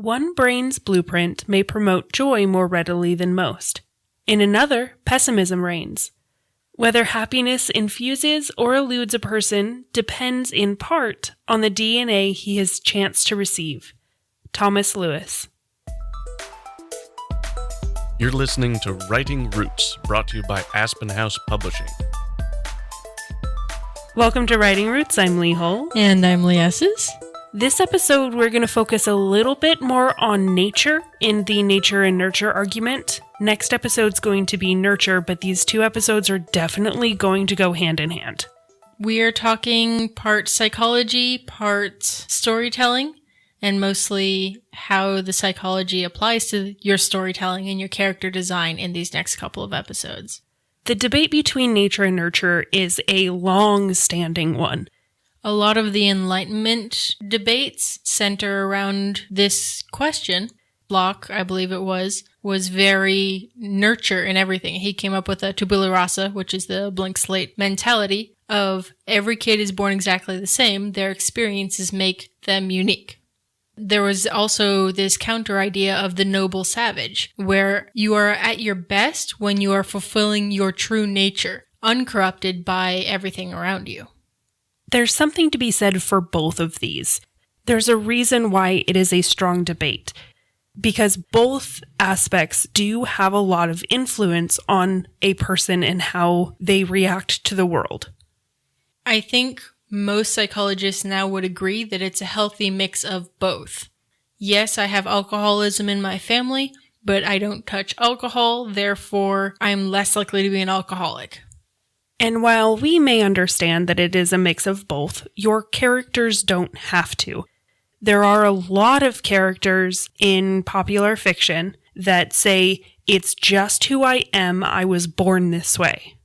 One brain's blueprint may promote joy more readily than most. In another, pessimism reigns. Whether happiness infuses or eludes a person depends in part on the DNA he has chanced to receive. Thomas Lewis. You're listening to Writing Roots, brought to you by Aspen House Publishing. Welcome to Writing Roots. I'm Lee Hull. And I'm Lee Esses. This episode, we're going to focus a little bit more on nature in the nature and nurture argument. Next episode's going to be nurture, but these two episodes are definitely going to go hand in hand. We are talking part psychology, part storytelling, and mostly how the psychology applies to your storytelling and your character design in these next couple of episodes. The debate between nature and nurture is a long-standing one. A lot of the Enlightenment debates center around this question. Locke, I believe it was very nurture in everything. He came up with a tabula rasa, which is the blank slate mentality of every kid is born exactly the same. Their experiences make them unique. There was also this counter idea of the noble savage, where you are at your best when you are fulfilling your true nature, uncorrupted by everything around you. There's something to be said for both of these. There's a reason why it is a strong debate, because both aspects do have a lot of influence on a person and how they react to the world. I think most psychologists now would agree that it's a healthy mix of both. Yes, I have alcoholism in my family, but I don't touch alcohol, therefore I'm less likely to be an alcoholic. And while we may understand that it is a mix of both, your characters don't have to. There are a lot of characters in popular fiction that say, it's just who I am, I was born this way.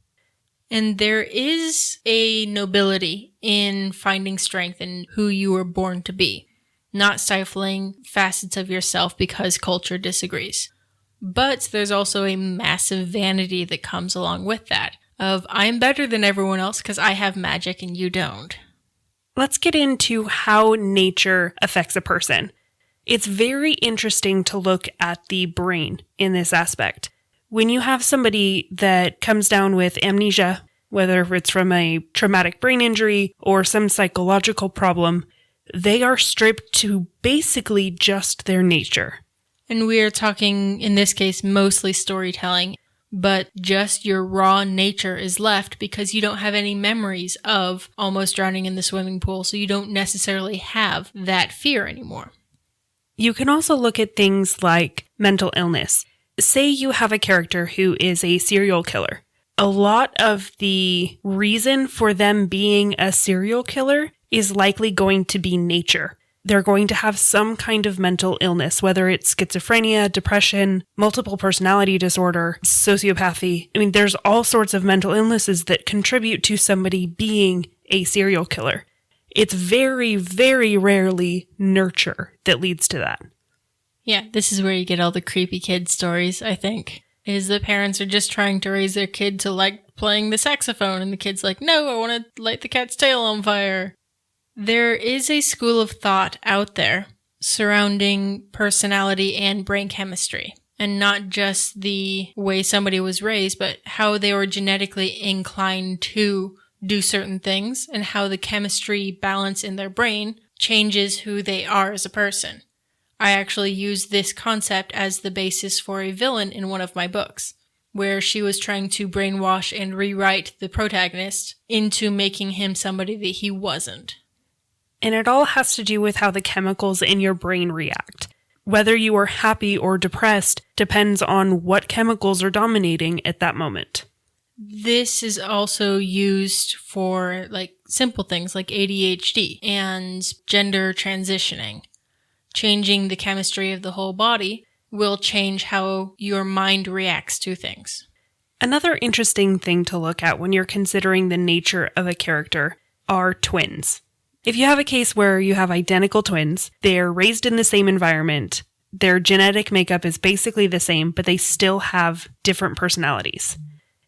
And there is a nobility in finding strength in who you were born to be, not stifling facets of yourself because culture disagrees. But there's also a massive vanity that comes along with that. Of, I'm better than everyone else because I have magic and you don't. Let's get into how nature affects a person. It's very interesting to look at the brain in this aspect. When you have somebody that comes down with amnesia, whether it's from a traumatic brain injury or some psychological problem, they are stripped to basically just their nature. And we are talking, in this case, mostly storytelling. But just your raw nature is left because you don't have any memories of almost drowning in the swimming pool, so you don't necessarily have that fear anymore. You can also look at things like mental illness. Say you have a character who is a serial killer. A lot of the reason for them being a serial killer is likely going to be nature. They're going to have some kind of mental illness, whether it's schizophrenia, depression, multiple personality disorder, sociopathy. I mean, there's all sorts of mental illnesses that contribute to somebody being a serial killer. It's very, very rarely nurture that leads to that. Yeah, this is where you get all the creepy kid stories, I think. Is the parents are just trying to raise their kid to like playing the saxophone, and the kid's like, no, I want to light the cat's tail on fire. There is a school of thought out there surrounding personality and brain chemistry, and not just the way somebody was raised, but how they were genetically inclined to do certain things and how the chemistry balance in their brain changes who they are as a person. I actually used this concept as the basis for a villain in one of my books, where she was trying to brainwash and rewrite the protagonist into making him somebody that he wasn't. And it all has to do with how the chemicals in your brain react. Whether you are happy or depressed depends on what chemicals are dominating at that moment. This is also used for like simple things like ADHD and gender transitioning. Changing the chemistry of the whole body will change how your mind reacts to things. Another interesting thing to look at when you're considering the nature of a character are twins. If you have a case where you have identical twins, they're raised in the same environment, their genetic makeup is basically the same, but they still have different personalities.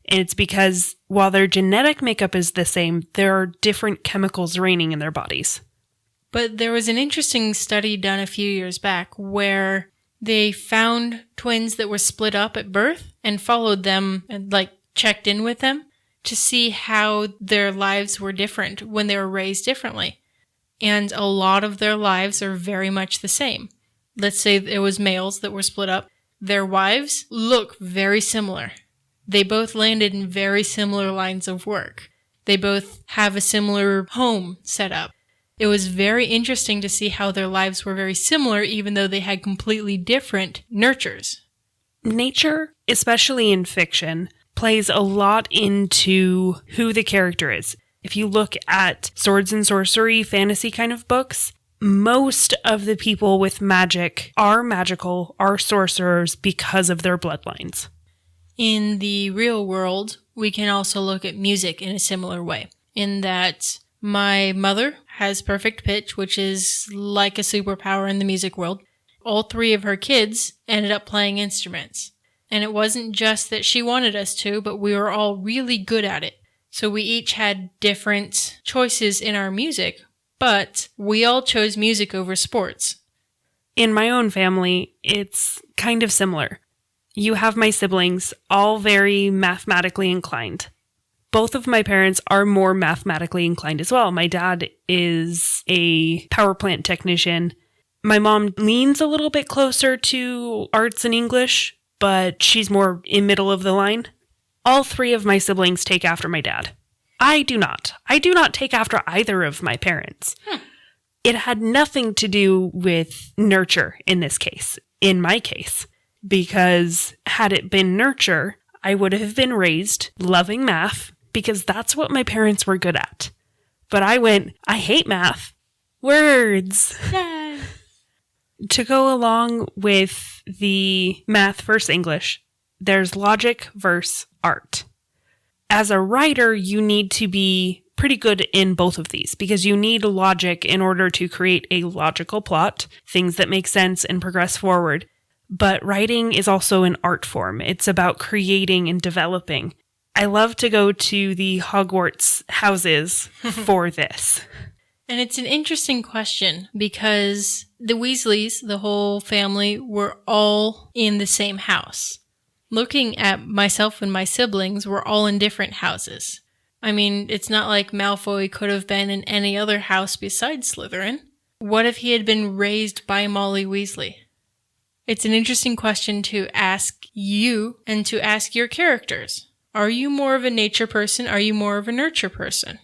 And it's because while their genetic makeup is the same, there are different chemicals reigning in their bodies. But there was an interesting study done a few years back where they found twins that were split up at birth and followed them and checked in with them to see how their lives were different when they were raised differently. And a lot of their lives are very much the same. Let's say it was males that were split up. Their wives look very similar. They both landed in very similar lines of work. They both have a similar home set up. It was very interesting to see how their lives were very similar, even though they had completely different nurtures. Nature, especially in fiction, plays a lot into who the character is. If you look at swords and sorcery, fantasy kind of books, most of the people with magic are magical, are sorcerers because of their bloodlines. In the real world, we can also look at music in a similar way, in that my mother has perfect pitch, which is like a superpower in the music world. All 3 of her kids ended up playing instruments. And it wasn't just that she wanted us to, but we were all really good at it. So we each had different choices in our music, but we all chose music over sports. In my own family, it's kind of similar. You have my siblings, all very mathematically inclined. Both of my parents are more mathematically inclined as well. My dad is a power plant technician. My mom leans a little bit closer to arts and English, but she's more in middle of the line. All 3 of my siblings take after my dad. I do not. I do not take after either of my parents. It had nothing to do with nurture in this case, in my case, because had it been nurture, I would have been raised loving math because that's what my parents were good at. But I hate math. Words. Yay. To go along with the math versus English, there's logic versus art. As a writer, you need to be pretty good in both of these because you need logic in order to create a logical plot, things that make sense and progress forward. But writing is also an art form. It's about creating and developing. I love to go to the Hogwarts houses for this. And it's an interesting question because the Weasleys, the whole family, were all in the same house. Looking at myself and my siblings, we're all in different houses. I mean, it's not like Malfoy could have been in any other house besides Slytherin. What if he had been raised by Molly Weasley? It's an interesting question to ask you and to ask your characters. Are you more of a nature person? Are you more of a nurture person?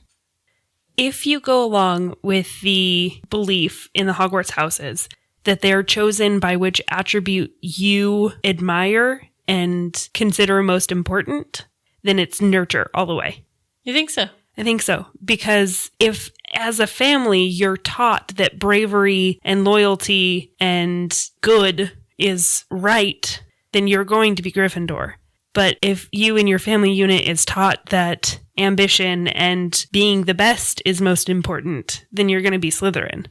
If you go along with the belief in the Hogwarts houses that they're chosen by which attribute you admire and consider most important, then it's nurture all the way. You think so? I think so. Because if as a family you're taught that bravery and loyalty and good is right, then you're going to be Gryffindor. But if you and your family unit is taught that ambition and being the best is most important, then you're going to be Slytherin.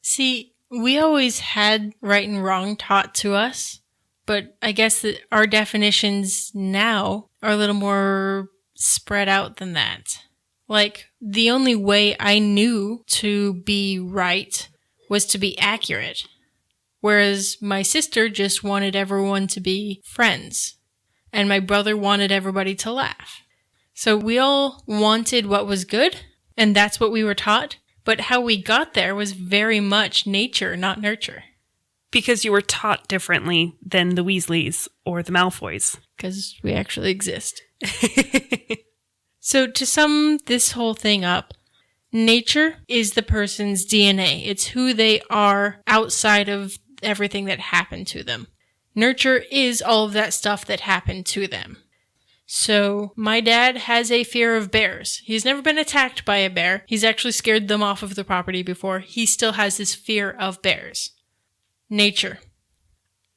See, we always had right and wrong taught to us, but I guess that our definitions now are a little more spread out than that. Like, the only way I knew to be right was to be accurate, whereas my sister just wanted everyone to be friends. And my brother wanted everybody to laugh. So we all wanted what was good, and that's what we were taught. But how we got there was very much nature, not nurture. Because you were taught differently than the Weasleys or the Malfoys. Because we actually exist. So to sum this whole thing up, nature is the person's DNA. It's who they are outside of everything that happened to them. Nurture is all of that stuff that happened to them. So, my dad has a fear of bears. He's never been attacked by a bear. He's actually scared them off of the property before. He still has this fear of bears. Nature.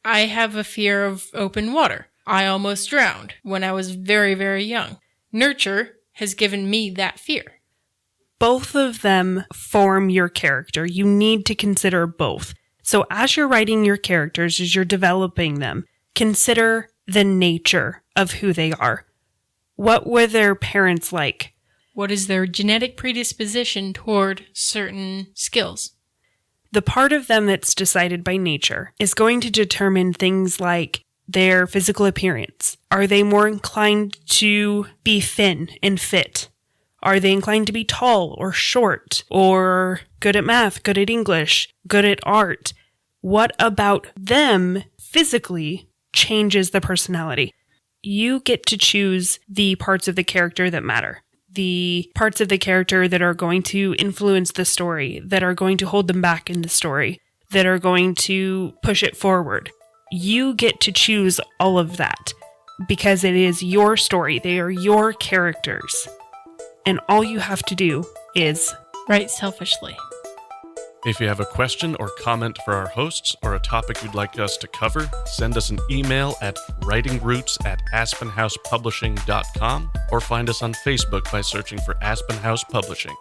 I have a fear of open water. I almost drowned when I was very, very young. Nurture has given me that fear. Both of them form your character. You need to consider both. So as you're writing your characters, as you're developing them, consider the nature of who they are. What were their parents like? What is their genetic predisposition toward certain skills? The part of them that's decided by nature is going to determine things like their physical appearance. Are they more inclined to be thin and fit? Are they inclined to be tall or short or good at math, good at English, good at art? What about them physically changes the personality? You get to choose the parts of the character that matter. The parts of the character that are going to influence the story, that are going to hold them back in the story, that are going to push it forward. You get to choose all of that because it is your story. They are your characters. And all you have to do is Write selfishly. If you have a question or comment for our hosts or a topic you'd like us to cover, send us an email at writingroots@aspenhousepublishing.com or find us on Facebook by searching for Aspen House Publishing.